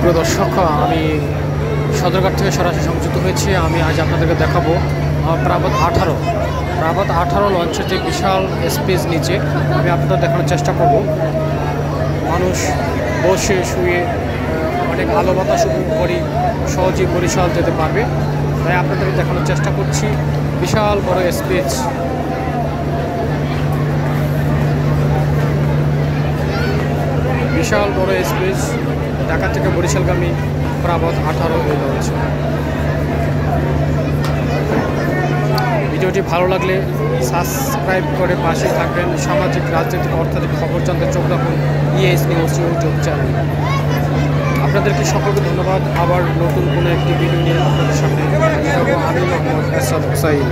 সুপ্রিয় দর্শক, আমি সদরঘাট থেকে সরাসরি সংযুক্ত হয়েছি। আমি আজ আপনাদেরকে দেখাবো প্রাবত 18 লঞ্চের যে বিশাল স্পেস নিচে আমি আপনাদের দেখানোর চেষ্টা করব। মানুষ বসে শুয়ে অনেক আলো বাতাস উপভোগ করে সহজেই বরিশাল যেতে পারবে, তাই আপনাদেরকে দেখানোর চেষ্টা করছি। বিশাল বড় স্পেস, ঢাকা থেকে বরিশালগামী প্রাবত 18 এই লঞ্চ। ভিডিওটি ভালো লাগলে সাবস্ক্রাইব করে পাশে থাকবেন। সামাজিক, রাজনৈতিক, অর্থনৈতিক খবর জানতে চোখ রাখুন ইএস নিউজ ইউটিউব চ্যানেল। আপনাদেরকে সকলকে ধন্যবাদ। আবার নতুন কোনো একটি ভিডিও নিয়ে আপনাদের সামনে আমি মোহাম্মদ এরশাদ হুসাইন।